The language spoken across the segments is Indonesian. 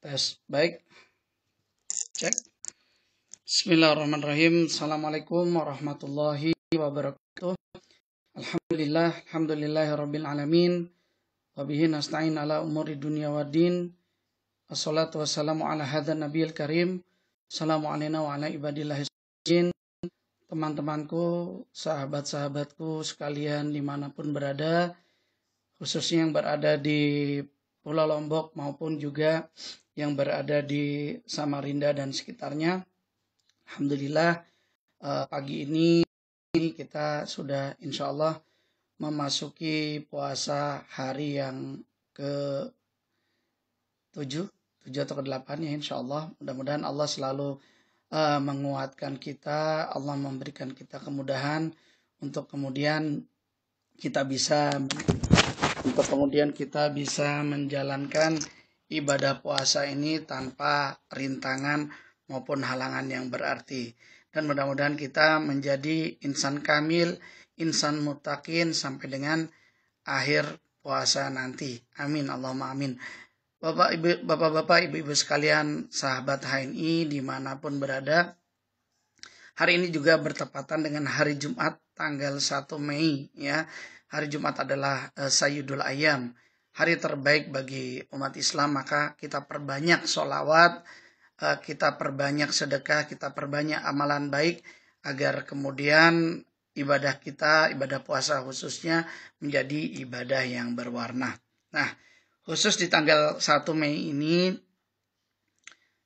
Tes, baik, cek. Bismillahirrahmanirrahim. Assalamualaikum warahmatullahi wabarakatuh. Alhamdulillahirabbil alamin. Wabihi nasta'in ala umuri dunya waddin. Wassalatu wassalamu ala hadzal nabiyil karim. Assalamualaikum wa ala ibadillahi sholihin. Teman-temanku, sahabat-sahabatku sekalian dimanapun berada, khususnya yang berada di Pulau Lombok maupun juga yang berada di Samarinda dan sekitarnya. Alhamdulillah pagi ini kita sudah insya Allah memasuki puasa hari yang ke-7 atau ke-8 ya insya Allah. Mudah-mudahan Allah selalu menguatkan kita, Allah memberikan kita kemudahan untuk kemudian kita bisa menjalankan ibadah puasa ini tanpa rintangan maupun halangan yang berarti. Dan mudah-mudahan kita menjadi insan kamil, insan muttaqin sampai dengan akhir puasa nanti. Amin, Allahumma amin. Bapak-bapak, ibu-ibu sekalian, sahabat HNI dimanapun berada, hari ini juga bertepatan dengan hari Jumat tanggal 1 Mei ya. Hari Jumat adalah Sayyidul Ayyam, hari terbaik bagi umat Islam, maka kita perbanyak sholawat, kita perbanyak sedekah, kita perbanyak amalan baik agar kemudian ibadah kita, ibadah puasa khususnya menjadi ibadah yang berwarna. Nah, khusus di tanggal 1 Mei ini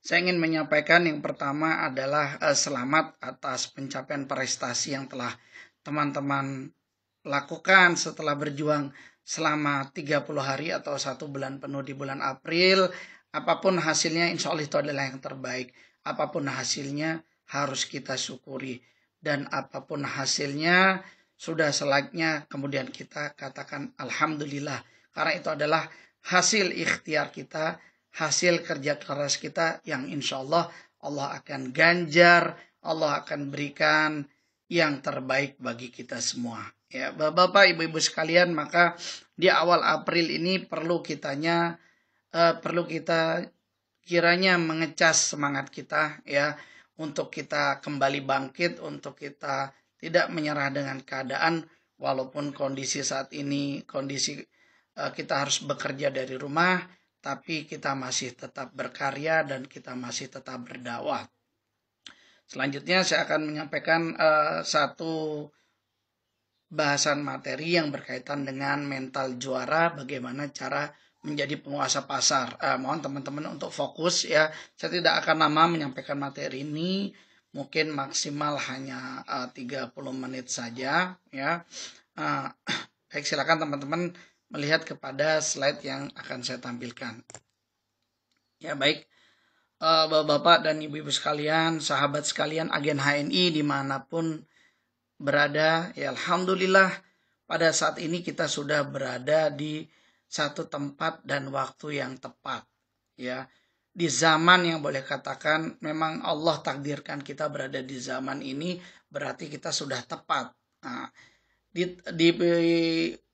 saya ingin menyampaikan yang pertama adalah selamat atas pencapaian prestasi yang telah teman-teman lakukan setelah berjuang selama 30 hari atau 1 bulan penuh di bulan April. Apapun hasilnya insya Allah itu adalah yang terbaik. Apapun hasilnya harus kita syukuri. Dan apapun hasilnya sudah selayaknya kemudian kita katakan Alhamdulillah. Karena itu adalah hasil ikhtiar kita, hasil kerja keras kita yang insya Allah Allah akan ganjar, Allah akan berikan yang terbaik bagi kita semua. Ya, Bapak, Ibu-ibu sekalian, maka di awal April ini perlu kita kiranya mengecas semangat kita ya, untuk kita kembali bangkit, untuk kita tidak menyerah dengan keadaan walaupun kondisi saat ini kita harus bekerja dari rumah, tapi kita masih tetap berkarya dan kita masih tetap berdakwah. Selanjutnya saya akan menyampaikan satu bahasan materi yang berkaitan dengan mental juara, bagaimana cara menjadi penguasa pasar. Mohon teman-teman untuk fokus ya. Saya tidak akan lama menyampaikan materi ini, mungkin maksimal hanya 30 menit saja ya. Baik, silakan teman-teman melihat kepada slide yang akan saya tampilkan. Ya baik, Bapak dan Ibu-ibu sekalian, sahabat sekalian, agen HNI dimanapun berada, ya Alhamdulillah pada saat ini kita sudah berada di satu tempat dan waktu yang tepat ya, di zaman yang boleh katakan memang Allah takdirkan kita berada di zaman ini, berarti kita sudah tepat. Nah, di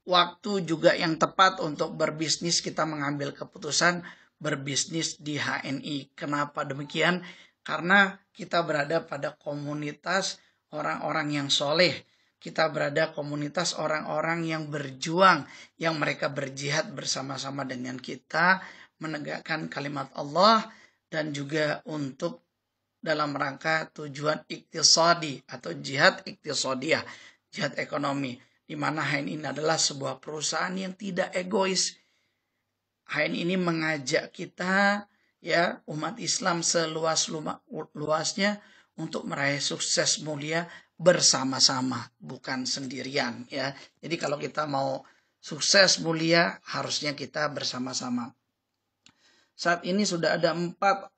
waktu juga yang tepat untuk berbisnis, kita mengambil keputusan berbisnis di HNI. Kenapa demikian? Karena kita berada pada komunitas orang-orang yang soleh. Kita berada komunitas orang-orang yang berjuang, yang mereka berjihad bersama-sama dengan kita, menegakkan kalimat Allah, dan juga untuk dalam rangka tujuan iktisadi atau jihad iktisadiyah, jihad ekonomi, di mana HNI ini adalah sebuah perusahaan yang tidak egois. HNI ini mengajak kita ya, umat Islam seluas-luasnya untuk meraih sukses mulia bersama-sama, bukan sendirian ya. Jadi kalau kita mau sukses mulia harusnya kita bersama-sama. Saat ini sudah ada 400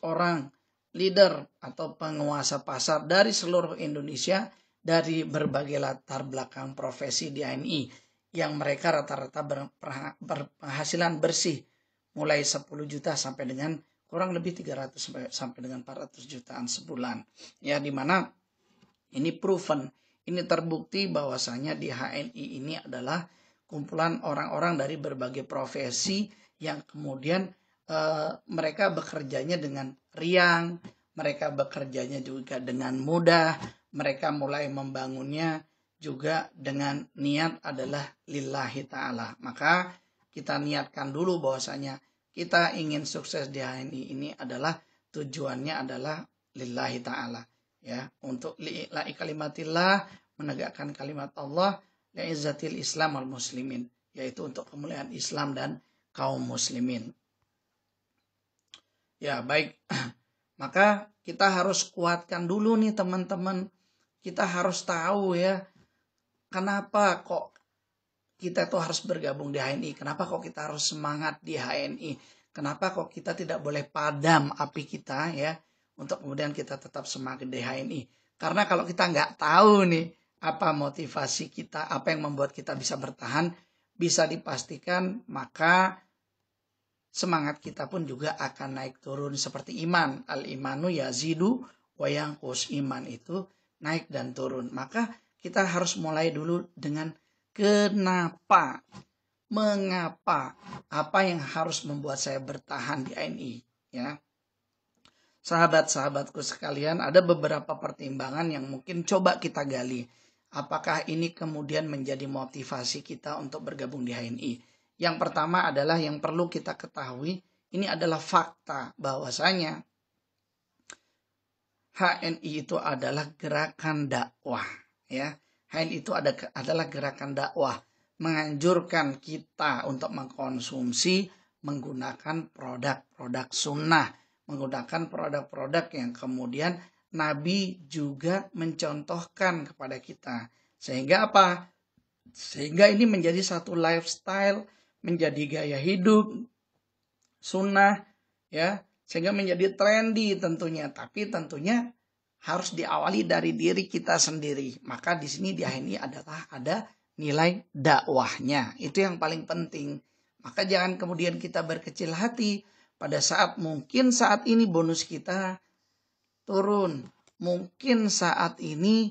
orang leader atau penguasa pasar dari seluruh Indonesia, dari berbagai latar belakang profesi di HNI, yang mereka rata-rata berpenghasilan bersih mulai 10 juta sampai dengan kurang lebih 300 sampai dengan 400 jutaan sebulan. Ya, dimana ini proven, ini terbukti bahwasanya di HNI ini adalah kumpulan orang-orang dari berbagai profesi yang kemudian mereka bekerjanya dengan riang, mereka bekerjanya juga dengan mudah, mereka mulai membangunnya juga dengan niat adalah lillahi ta'ala. Maka kita niatkan dulu bahwasanya kita ingin sukses di HNI ini adalah tujuannya adalah lillahi ta'ala, ya, untuk lillahi kalimatillah, menegakkan kalimat Allah, li'izzatil Islam wal muslimin, yaitu untuk kemuliaan Islam dan kaum muslimin. Ya, baik. Maka kita harus kuatkan dulu nih teman-teman. Kita harus tahu ya, kenapa kok kita tuh harus bergabung di HNI. Kenapa kok kita harus semangat di HNI. Kenapa kok kita tidak boleh padam api kita ya, untuk kemudian kita tetap semangat di HNI. Karena kalau kita nggak tahu nih apa motivasi kita, apa yang membuat kita bisa bertahan, bisa dipastikan maka semangat kita pun juga akan naik turun seperti iman. Al-imanu yazidu wa yanqus. Iman itu naik dan turun. Maka kita harus mulai dulu dengan kenapa, mengapa, apa yang harus membuat saya bertahan di HNI, ya. Sahabat-sahabatku sekalian, ada beberapa pertimbangan yang mungkin coba kita gali. Apakah ini kemudian menjadi motivasi kita untuk bergabung di HNI? Yang pertama adalah yang perlu kita ketahui, ini adalah fakta bahwasanya HNI itu adalah gerakan dakwah, ya. HNI itu adalah gerakan dakwah, menganjurkan kita untuk mengkonsumsi menggunakan produk-produk sunnah, menggunakan produk-produk yang kemudian Nabi juga mencontohkan kepada kita. Sehingga apa? Sehingga ini menjadi satu lifestyle, menjadi gaya hidup sunnah, ya, sehingga menjadi trendy tentunya. Tapi tentunya harus diawali dari diri kita sendiri. Maka di sini di HNI adalah ada nilai dakwahnya. Itu yang paling penting. Maka jangan kemudian kita berkecil hati pada saat mungkin saat ini bonus kita turun. Mungkin saat ini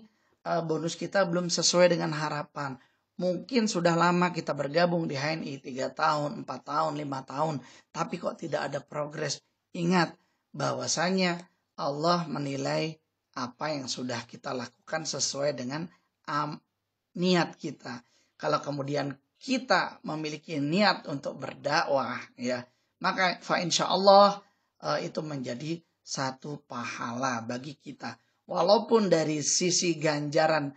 bonus kita belum sesuai dengan harapan. Mungkin sudah lama kita bergabung di HNI 3 tahun, 4 tahun, 5 tahun. Tapi kok tidak ada progres. Ingat bahwasanya Allah menilai apa yang sudah kita lakukan sesuai dengan niat kita. Kalau kemudian kita memiliki niat untuk berdakwah, ya, maka insya Allah itu menjadi satu pahala bagi kita. Walaupun dari sisi ganjaran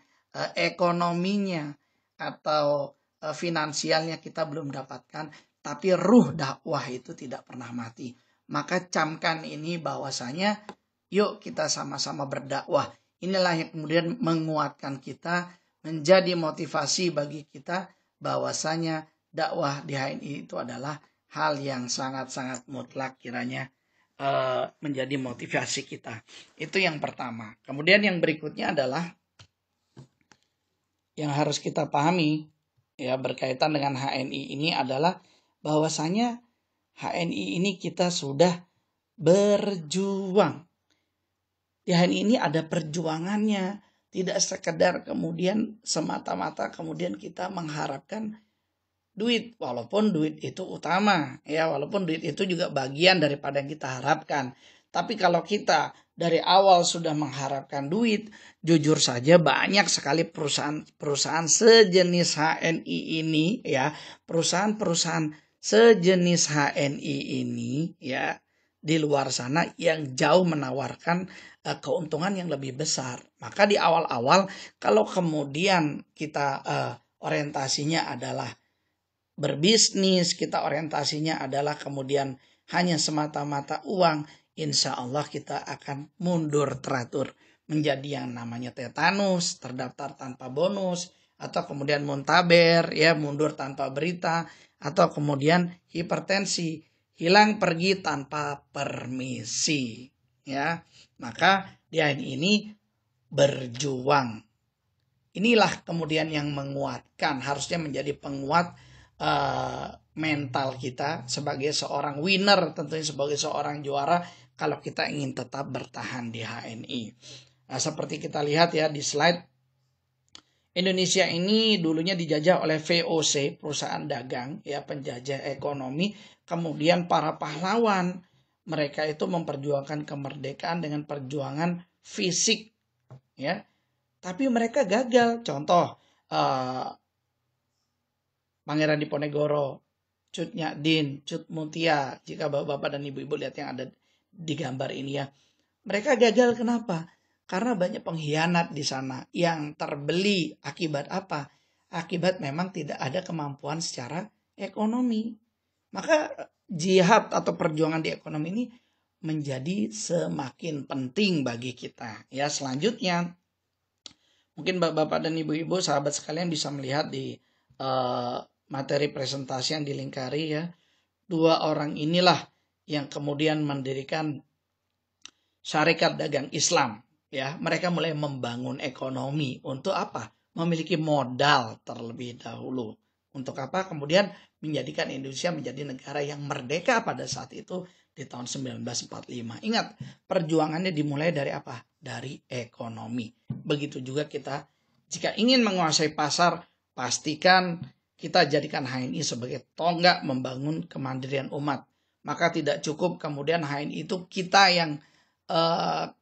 ekonominya atau finansialnya kita belum dapatkan, tapi ruh dakwah itu tidak pernah mati. Maka camkan ini bahwasanya yuk kita sama-sama berdakwah. Inilah yang kemudian menguatkan kita, menjadi motivasi bagi kita bahwasanya dakwah di HNI itu adalah hal yang sangat-sangat mutlak kiranya menjadi motivasi kita. Itu yang pertama. Kemudian yang berikutnya adalah yang harus kita pahami ya berkaitan dengan HNI ini adalah bahwasanya HNI ini kita sudah berjuang. Di HNI ini ada perjuangannya, tidak sekedar kemudian semata-mata kemudian kita mengharapkan duit, walaupun duit itu utama ya, walaupun duit itu juga bagian daripada yang kita harapkan. Tapi kalau kita dari awal sudah mengharapkan duit, jujur saja banyak sekali perusahaan sejenis HNI ini ya, perusahaan sejenis HNI ini ya di luar sana yang jauh menawarkan keuntungan yang lebih besar. Maka di awal-awal kalau kemudian kita orientasinya adalah berbisnis, kita orientasinya adalah kemudian hanya semata-mata uang, insya Allah kita akan mundur teratur menjadi yang namanya tetanus, terdaftar tanpa bonus, atau kemudian muntaber, ya mundur tanpa berita, atau kemudian hipertensi, hilang pergi tanpa permisi, ya. Maka di HNI ini berjuang. Inilah kemudian yang menguatkan, harusnya menjadi penguat mental kita sebagai seorang winner, tentunya sebagai seorang juara kalau kita ingin tetap bertahan di HNI. Nah, seperti kita lihat ya di slide, Indonesia ini dulunya dijajah oleh VOC, perusahaan dagang ya, penjajah ekonomi. kemudian para pahlawan, mereka itu memperjuangkan kemerdekaan dengan perjuangan fisik, ya. Tapi mereka gagal. Contoh, Pangeran Diponegoro, Cut Nyadin, Cut Mutia, jika bapak-bapak dan ibu-ibu lihat yang ada di gambar ini ya. Mereka gagal kenapa? Karena banyak pengkhianat di sana yang terbeli. Akibat apa? Akibat memang tidak ada kemampuan secara ekonomi. Maka jihad atau perjuangan di ekonomi ini menjadi semakin penting bagi kita. Ya, selanjutnya mungkin bapak-bapak dan ibu-ibu sahabat sekalian bisa melihat di materi presentasi yang dilingkari ya. Dua orang inilah yang kemudian mendirikan Syarikat Dagang Islam. Ya, mereka mulai membangun ekonomi untuk apa? Memiliki modal terlebih dahulu. Untuk apa? Kemudian menjadikan Indonesia menjadi negara yang merdeka pada saat itu di tahun 1945. Ingat, perjuangannya dimulai dari apa? Dari ekonomi. Begitu juga kita jika ingin menguasai pasar, pastikan kita jadikan HNI sebagai tonggak membangun kemandirian umat. Maka tidak cukup kemudian HNI itu kita yang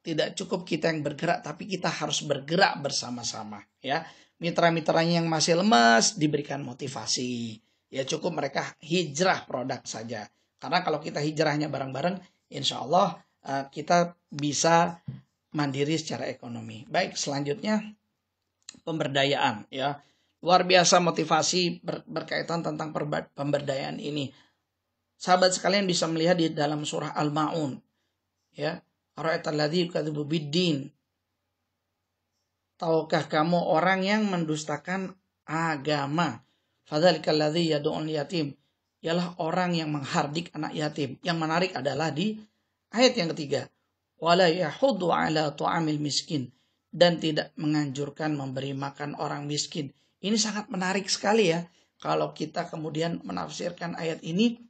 tidak cukup kita yang bergerak, tapi kita harus bergerak bersama-sama. Ya, mitra-mitranya yang masih lemas diberikan motivasi. Ya, cukup mereka hijrah produk saja. Karena kalau kita hijrahnya bareng-bareng, insya Allah kita bisa mandiri secara ekonomi. Baik, selanjutnya pemberdayaan. Ya, luar biasa motivasi berkaitan tentang pemberdayaan ini. Sahabat sekalian bisa melihat di dalam surah Al-Ma'un. Ya, tahukah kamu orang yang mendustakan agama? Fadzalikal ladzi yad'ul yatim. Ialah orang yang menghardik anak yatim. Yang menarik adalah di ayat yang ketiga. Wala yahuddu ala tu'amil miskin. Dan tidak menganjurkan memberi makan orang miskin. Ini sangat menarik sekali ya. Kalau kita kemudian menafsirkan ayat ini.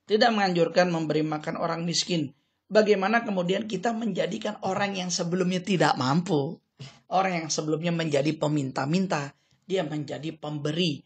Tidak menganjurkan memberi makan orang miskin. Bagaimana kemudian kita menjadikan orang yang sebelumnya tidak mampu, orang yang sebelumnya menjadi peminta-minta, dia menjadi pemberi.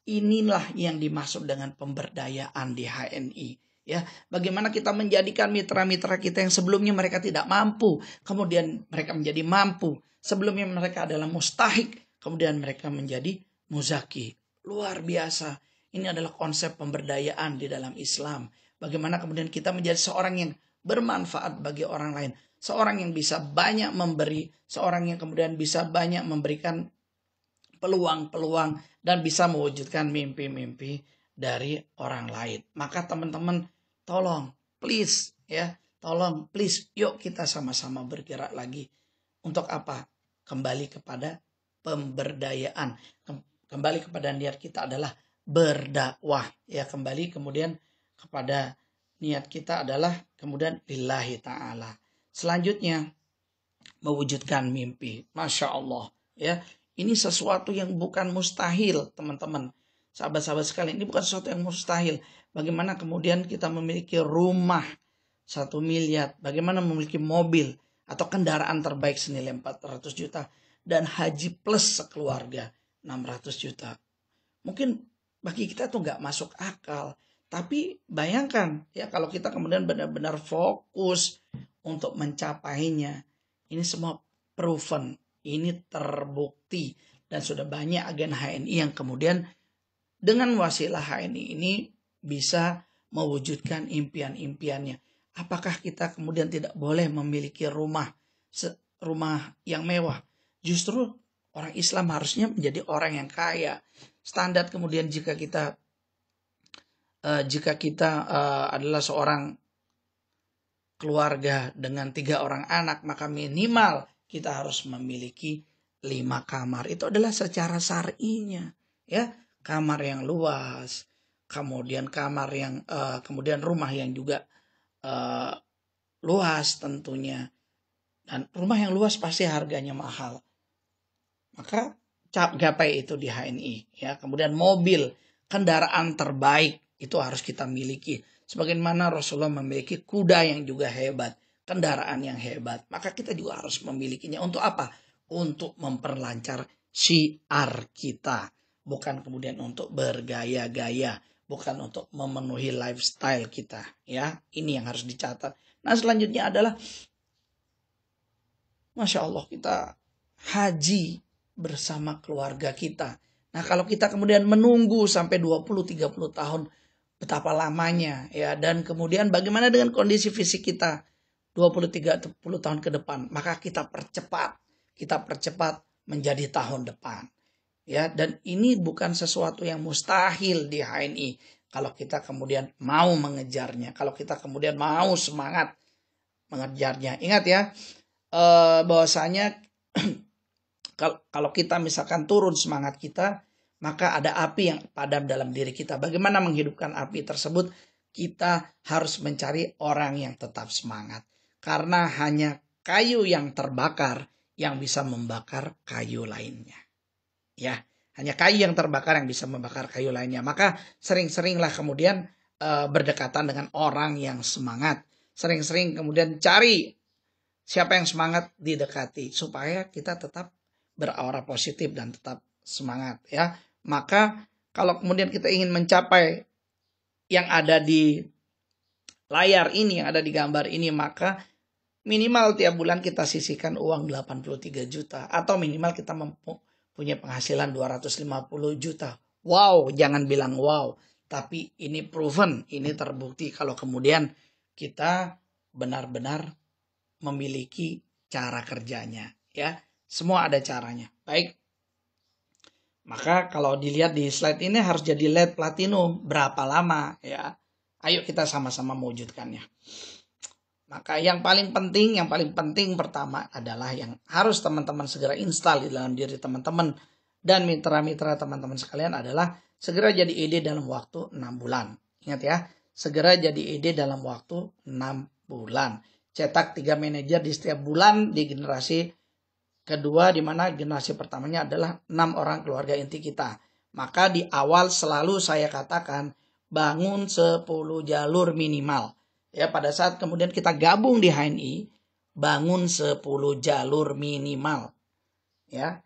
Inilah yang dimaksud dengan pemberdayaan di HNI. Ya, bagaimana kita menjadikan mitra-mitra kita yang sebelumnya mereka tidak mampu, kemudian mereka menjadi mampu. Sebelumnya mereka adalah mustahik, kemudian mereka menjadi muzaki. Luar biasa. Ini adalah konsep pemberdayaan di dalam Islam. Bagaimana kemudian kita menjadi seorang yang bermanfaat bagi orang lain. Seorang yang bisa banyak memberi. Seorang yang kemudian bisa banyak memberikan peluang-peluang. Dan bisa mewujudkan mimpi-mimpi dari orang lain. Maka teman-teman tolong please ya. Tolong please yuk kita sama-sama bergerak lagi. Untuk apa? Kembali kepada pemberdayaan. Kembali kepada niat kita adalah berdakwah. Ya, kembali kemudian kepada niat kita adalah kemudian lillahi ta'ala. Selanjutnya mewujudkan mimpi. Masya Allah. Ya, ini sesuatu yang bukan mustahil teman-teman. Sahabat-sahabat sekalian, ini bukan sesuatu yang mustahil. Bagaimana kemudian kita memiliki rumah 1 miliar. Bagaimana memiliki mobil atau kendaraan terbaik senilai 400 juta. Dan haji plus sekeluarga 600 juta. Mungkin bagi kita tuh gak masuk akal. Tapi bayangkan ya kalau kita kemudian benar-benar fokus untuk mencapainya. Ini semua proven, ini terbukti. Dan sudah banyak agen HNI yang kemudian dengan wasilah HNI ini bisa mewujudkan impian-impiannya. Apakah kita kemudian tidak boleh memiliki rumah yang mewah? Justru orang Islam harusnya menjadi orang yang kaya. Standar kemudian jika kita adalah seorang keluarga dengan 3 orang anak, maka minimal kita harus memiliki 5 kamar. Itu adalah secara syar'inya, ya, kamar yang luas, kemudian kamar yang kemudian rumah yang juga luas tentunya. Dan rumah yang luas pasti harganya mahal. Maka gapai itu di HNI, ya. Kemudian mobil, kendaraan terbaik itu harus kita miliki. Sebagaimana Rasulullah memiliki kuda yang juga hebat, kendaraan yang hebat. Maka kita juga harus memilikinya. Untuk apa? Untuk memperlancar syiar kita. Bukan kemudian untuk bergaya-gaya. bukan untuk memenuhi lifestyle kita, ya. Ini yang harus dicatat. Nah, selanjutnya adalah Masya Allah, kita haji bersama keluarga kita. Nah, kalau kita kemudian menunggu sampai 20-30 tahun, betapa lamanya, ya. Dan kemudian bagaimana dengan kondisi fisik kita 20-30 tahun ke depan? Maka kita percepat menjadi tahun depan. Ya, dan ini bukan sesuatu yang mustahil di HNI. Kalau kita kemudian mau mengejarnya, kalau kita kemudian mau semangat mengejarnya. Ingat ya, bahwasanya kalau kita misalkan turun semangat kita, maka ada api yang padam dalam diri kita. Bagaimana menghidupkan api tersebut? Kita harus mencari orang yang tetap semangat. Karena hanya kayu yang terbakar yang bisa membakar kayu lainnya. Ya, hanya kayu yang terbakar yang bisa membakar kayu lainnya. Maka sering-seringlah kemudian berdekatan dengan orang yang semangat. Sering-sering kemudian cari siapa yang semangat, didekati supaya kita tetap beraura positif dan tetap semangat, ya. Maka kalau kemudian kita ingin mencapai yang ada di layar ini, yang ada di gambar ini, maka minimal tiap bulan kita sisihkan uang 83 juta atau minimal kita punya penghasilan 250 juta. Wow, jangan bilang wow, tapi ini proven, ini terbukti kalau kemudian kita benar-benar memiliki cara kerjanya, ya. Semua ada caranya. Baik. Maka kalau dilihat di slide ini harus jadi LED platinum. Berapa lama, ya? Ayo kita sama-sama mewujudkannya. Maka yang paling penting pertama adalah yang harus teman-teman segera install di dalam diri teman-teman dan mitra-mitra teman-teman sekalian adalah segera jadi ED dalam waktu 6 bulan. Ingat ya, segera jadi ED dalam waktu 6 bulan. Cetak 3 manajer di setiap bulan di generasi kedua, di mana generasi pertamanya adalah 6 orang keluarga inti kita. Maka di awal selalu saya katakan bangun 10 jalur minimal. Ya, pada saat kemudian kita gabung di HNI, bangun 10 jalur minimal. Ya.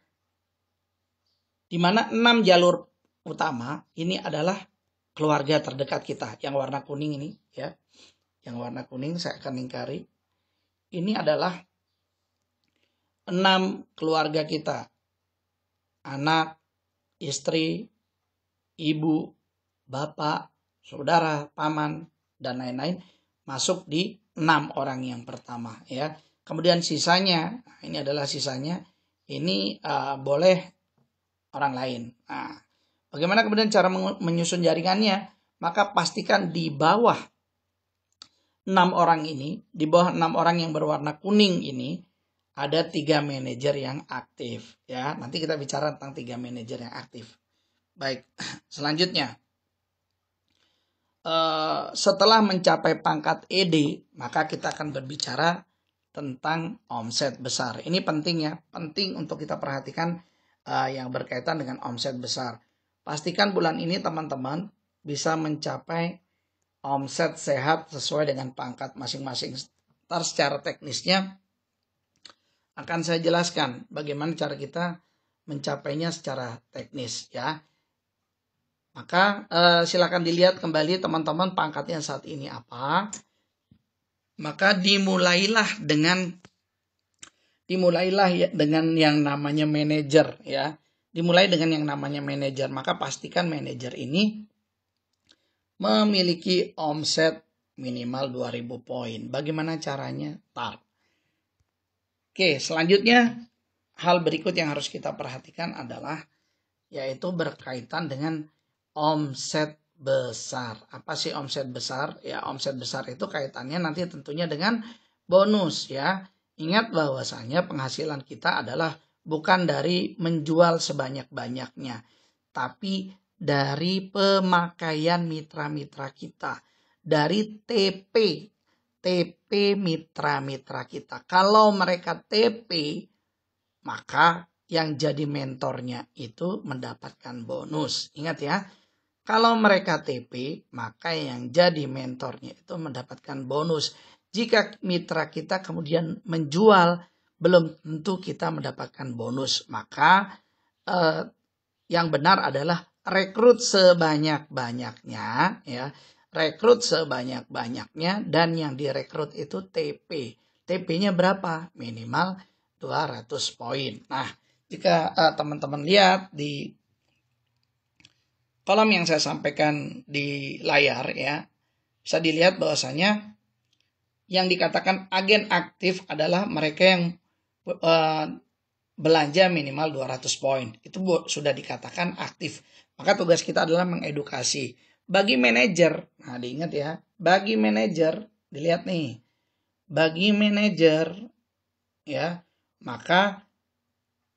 Di mana 6 jalur utama ini adalah keluarga terdekat kita. Yang warna kuning ini, ya. Yang warna kuning saya akan lingkari. Ini adalah 6 keluarga kita. Anak, istri, ibu, bapak, saudara, paman, dan lain-lain masuk di 6 orang yang pertama, ya. Kemudian sisanya, ini adalah sisanya, ini boleh orang lain. Nah, bagaimana kemudian cara menyusun jaringannya? Maka pastikan di bawah 6 orang ini, di bawah 6 orang yang berwarna kuning ini, ada 3 manajer yang aktif, ya. Nanti kita bicara tentang 3 manajer yang aktif. Baik, selanjutnya. Setelah mencapai pangkat ED, maka kita akan berbicara tentang omset besar. Ini penting ya, penting untuk kita perhatikan yang berkaitan dengan omset besar. Pastikan bulan ini teman-teman bisa mencapai omset sehat sesuai dengan pangkat masing-masing. Ntar secara teknisnya akan saya jelaskan bagaimana cara kita mencapainya secara teknis, ya. Maka silakan dilihat kembali teman-teman pangkatnya saat ini apa. Maka dimulailah dengan yang namanya manajer, ya. Dimulai dengan yang namanya manajer. Maka pastikan manajer ini memiliki omset minimal 2000 poin. Bagaimana caranya? Oke, selanjutnya hal berikut yang harus kita perhatikan adalah yaitu berkaitan dengan omset besar. Apa sih omset besar? Ya, omset besar itu kaitannya nanti tentunya dengan bonus, ya. Ingat bahwasanya penghasilan kita adalah bukan dari menjual sebanyak-banyaknya, tapi dari pemakaian mitra-mitra kita, dari TP mitra-mitra kita. Kalau mereka TP, maka yang jadi mentornya itu mendapatkan bonus. Ingat ya, kalau mereka TP, maka yang jadi mentornya itu mendapatkan bonus. Jika mitra kita kemudian menjual, belum tentu kita mendapatkan bonus. Maka yang benar adalah rekrut sebanyak-banyaknya, ya. Rekrut sebanyak-banyaknya dan yang direkrut itu TP. TP-nya berapa? Minimal 200 poin. Nah, jika teman-teman lihat di kolom yang saya sampaikan di layar, ya, bisa dilihat bahwasanya yang dikatakan agen aktif adalah mereka yang belanja minimal 200 poin. Itu sudah dikatakan aktif. Maka tugas kita adalah mengedukasi. Bagi manajer, nah diingat ya, bagi manajer, dilihat nih, bagi manajer, ya, maka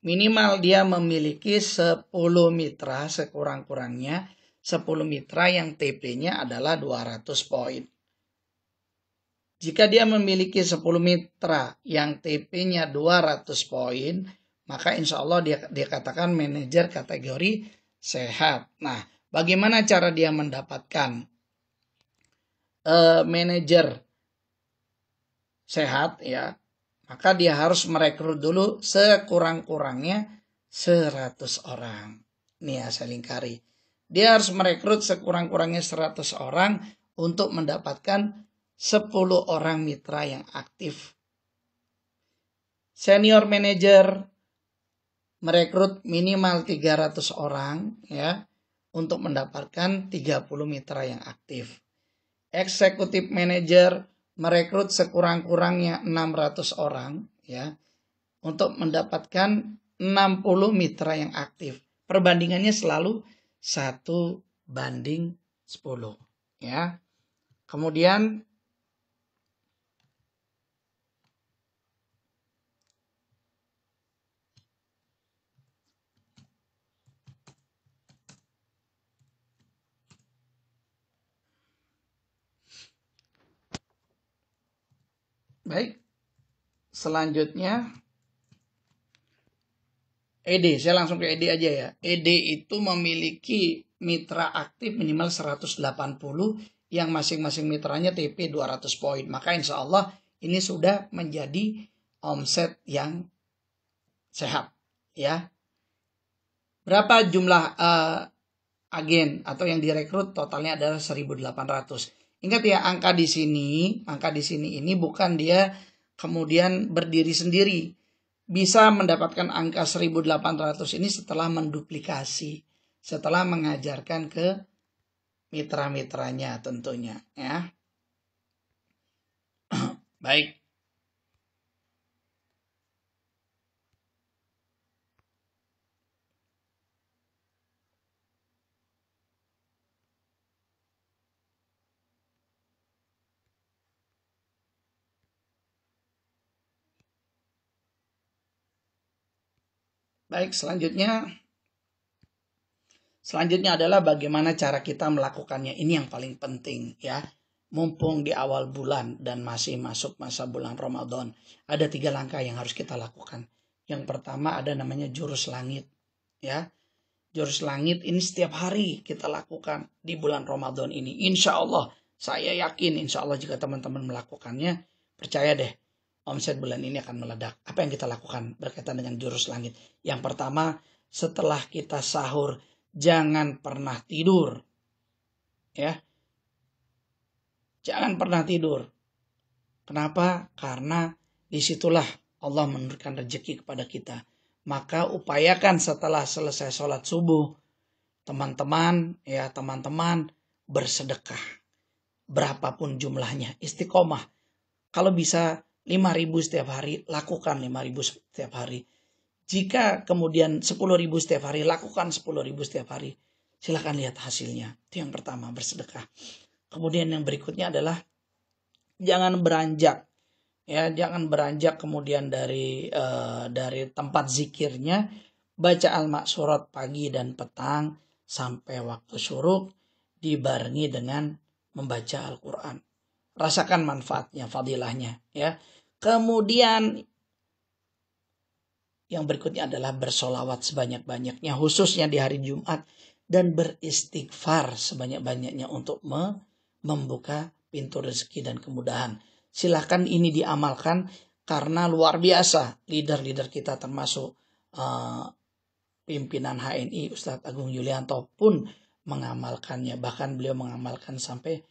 minimal dia memiliki 10 mitra sekurang-kurangnya, 10 mitra yang TP-nya adalah 200 poin. Jika dia memiliki 10 mitra yang TP-nya 200 poin, maka insya Allah dia katakan manajer kategori sehat. Nah, bagaimana cara dia mendapatkan manajer sehat, ya? Maka dia harus merekrut dulu sekurang-kurangnya 100 orang. Nih ya, saya lingkari. Dia harus merekrut sekurang-kurangnya 100 orang untuk mendapatkan 10 orang mitra yang aktif. Senior manager merekrut minimal 300 orang, ya, untuk mendapatkan 30 mitra yang aktif. Eksekutif manager merekrut sekurang-kurangnya 600 orang, ya, untuk mendapatkan 60 mitra yang aktif. Perbandingannya selalu 1:10, ya. Kemudian baik, selanjutnya ED, saya langsung ke ED aja ya. ED itu memiliki mitra aktif minimal 180 yang masing-masing mitranya TP 200 poin. Maka insya Allah ini sudah menjadi omset yang sehat, ya. Berapa jumlah agen atau yang direkrut? Totalnya adalah 1.800. Ingat ya, angka di sini ini bukan dia kemudian berdiri sendiri. Bisa mendapatkan angka 1.800 ini setelah menduplikasi, setelah mengajarkan ke mitra-mitranya tentunya, ya. Baik. Baik, selanjutnya adalah bagaimana cara kita melakukannya. Ini yang paling penting, ya. Mumpung di awal bulan dan masih masuk masa bulan Ramadan, ada 3 langkah yang harus kita lakukan. Yang pertama ada namanya jurus langit, ya. Jurus langit ini setiap hari kita lakukan di bulan Ramadan ini. Insya Allah, saya yakin insya Allah jika teman-teman melakukannya, percaya deh, omset bulan ini akan meledak. Apa yang kita lakukan berkaitan dengan jurus langit? Yang pertama, setelah kita sahur, jangan pernah tidur, ya. Jangan pernah tidur. Kenapa? Karena disitulah Allah menurunkan rezeki kepada kita. Maka upayakan setelah selesai sholat subuh, teman-teman bersedekah. Berapapun jumlahnya, istiqomah. Kalau bisa 5.000 setiap hari, lakukan 5.000 setiap hari. Jika kemudian 10.000 setiap hari, lakukan 10.000 setiap hari. Silakan lihat hasilnya. Itu yang pertama, bersedekah. Kemudian yang berikutnya adalah jangan beranjak, ya, jangan beranjak kemudian dari tempat zikirnya. Baca al-maksurat pagi dan petang sampai waktu syuruk, dibarengi dengan membaca Al-Quran. Rasakan manfaatnya, fadilahnya, ya. Kemudian yang berikutnya adalah bersolawat sebanyak-banyaknya, khususnya di hari Jumat, dan beristighfar sebanyak-banyaknya untuk membuka pintu rezeki dan kemudahan. Silahkan ini diamalkan karena luar biasa leader-leader kita termasuk pimpinan HNI Ustadz Agung Yulianto pun mengamalkannya. Bahkan beliau mengamalkan sampai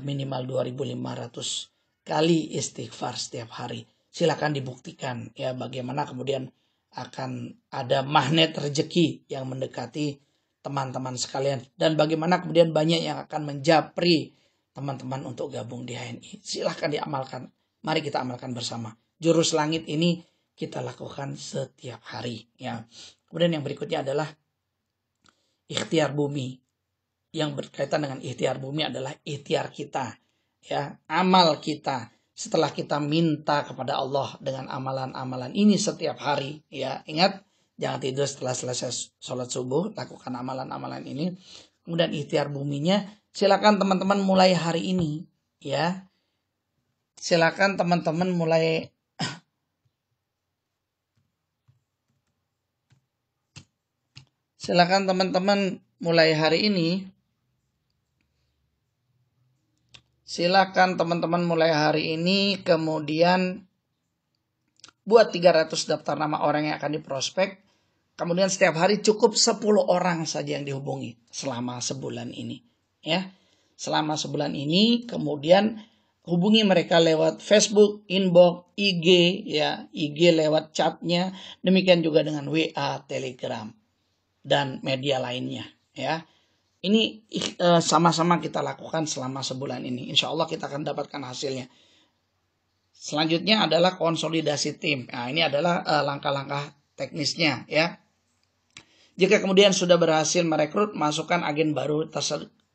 minimal 2.500 kali istighfar setiap hari. Silakan dibuktikan ya bagaimana kemudian akan ada magnet rezeki yang mendekati teman-teman sekalian. Dan bagaimana kemudian banyak yang akan menjapri teman-teman untuk gabung di HNI. Silahkan diamalkan. Mari kita amalkan bersama. Jurus langit ini kita lakukan setiap hari. Ya. Kemudian yang berikutnya adalah ikhtiar bumi. Yang berkaitan dengan ikhtiar bumi adalah ikhtiar kita. Ya, amal kita. Setelah kita minta kepada Allah dengan amalan-amalan ini setiap hari. Ya, ingat, jangan tidur setelah selesai sholat subuh. Lakukan amalan-amalan ini. Kemudian ikhtiar buminya, silakan teman-teman mulai hari ini. Ya, silakan teman-teman mulai hari ini. Silakan teman-teman mulai hari ini, kemudian buat 300 daftar nama orang yang akan diprospek. Kemudian setiap hari cukup 10 orang saja yang dihubungi selama sebulan ini. Ya, selama sebulan ini, kemudian hubungi mereka lewat Facebook, inbox, IG, ya, IG lewat chatnya, demikian juga dengan WA, Telegram, dan media lainnya. Ya. Ini sama-sama kita lakukan selama sebulan ini. Insya Allah kita akan dapatkan hasilnya. Selanjutnya adalah konsolidasi tim. Nah, ini adalah langkah-langkah teknisnya. Ya. Jika kemudian sudah berhasil merekrut, masukkan agen baru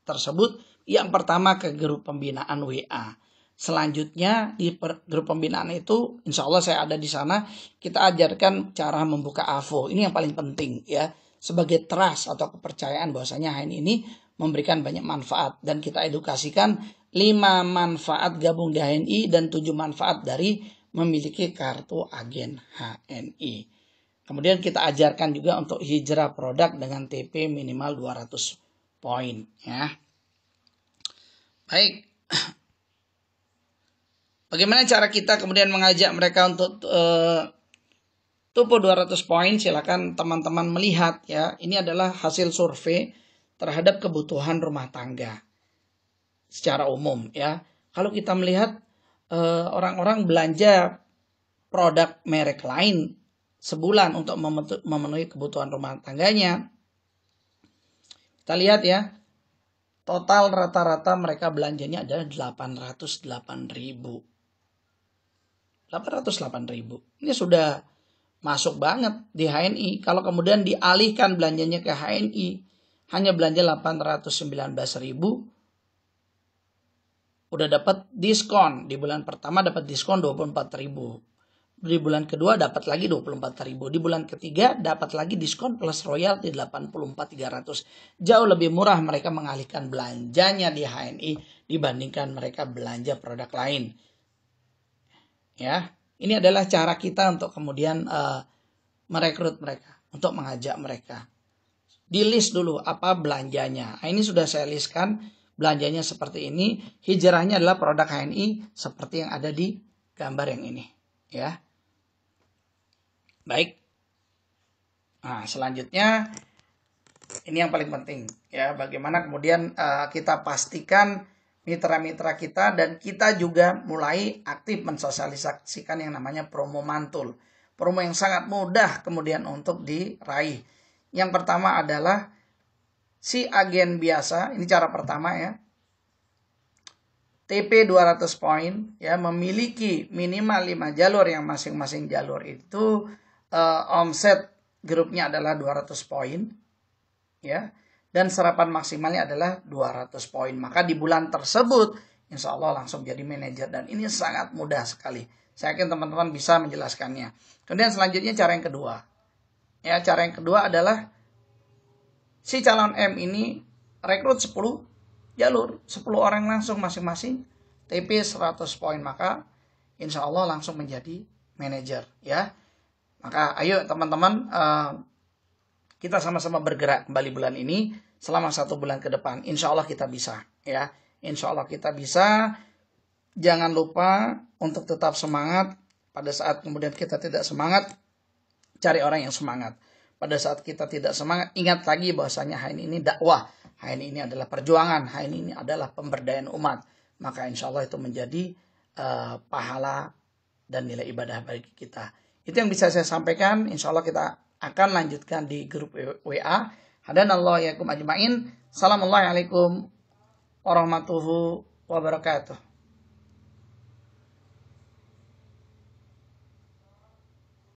tersebut. Yang pertama ke grup pembinaan WA. Selanjutnya di grup pembinaan itu, insya Allah saya ada di sana. Kita ajarkan cara membuka AVO. Ini yang paling penting ya. Sebagai trust atau kepercayaan bahwasanya HNI ini memberikan banyak manfaat. Dan kita edukasikan 5 manfaat gabung di HNI dan 7 manfaat dari memiliki kartu agen HNI. Kemudian kita ajarkan juga untuk hijrah produk dengan TP minimal 200 poin. Ya. Baik. Bagaimana cara kita kemudian mengajak mereka untuk Tupo 200 poin, silakan teman-teman melihat ya. Ini adalah hasil survei terhadap kebutuhan rumah tangga secara umum ya. Kalau kita melihat orang-orang belanja produk merek lain sebulan untuk memenuhi kebutuhan rumah tangganya, kita lihat ya, total rata-rata mereka belanjanya adalah 808.000. Ini sudah masuk banget di HNI. Kalau kemudian dialihkan belanjanya ke HNI, hanya belanja 819.000, udah dapat diskon. Di bulan pertama dapat diskon 24.000. Di bulan kedua dapat lagi 24.000. Di bulan ketiga dapat lagi diskon plus royalti 84.300. Jauh lebih murah mereka mengalihkan belanjanya di HNI dibandingkan mereka belanja produk lain. Ya. Ini adalah cara kita untuk kemudian merekrut mereka, untuk mengajak mereka. Di list dulu apa belanjanya. Nah, ini sudah saya listkan belanjanya seperti ini. Hijrahnya adalah produk HNI seperti yang ada di gambar yang ini. Ya, baik. Nah, selanjutnya ini yang paling penting. Ya, bagaimana kemudian kita pastikan mitra-mitra kita dan kita juga mulai aktif mensosialisasikan yang namanya promo mantul. Promo yang sangat mudah kemudian untuk diraih. Yang pertama adalah si agen biasa, ini cara pertama ya. TP 200 poin ya, memiliki minimal 5 jalur yang masing-masing jalur itu omset grupnya adalah 200 poin ya. Dan serapan maksimalnya adalah 200 poin. Maka di bulan tersebut insya Allah langsung jadi manajer. Dan ini sangat mudah sekali. Saya yakin teman-teman bisa menjelaskannya. Kemudian selanjutnya cara yang kedua. Ya, cara yang kedua adalah si calon M ini rekrut 10 jalur. 10 orang langsung masing-masing. TP 100 poin. Maka insya Allah langsung menjadi manajer. Ya. Maka ayo teman-teman kita sama-sama bergerak kembali bulan ini. Selama 1 bulan ke depan, insya Allah kita bisa, ya. Insya Allah kita bisa. Jangan lupa untuk tetap semangat. Pada saat kemudian kita tidak semangat, cari orang yang semangat. pada saat kita tidak semangat, ingat lagi bahwasanya hari ini dakwah, hari ini adalah perjuangan, hari ini adalah pemberdayaan umat. Maka insya Allah itu menjadi pahala dan nilai ibadah bagi kita. Itu yang bisa saya sampaikan. Insya Allah kita akan lanjutkan di grup WA. Hadanallahu yakum ajmain. Assalamualaikum warahmatullahi wabarakatuh.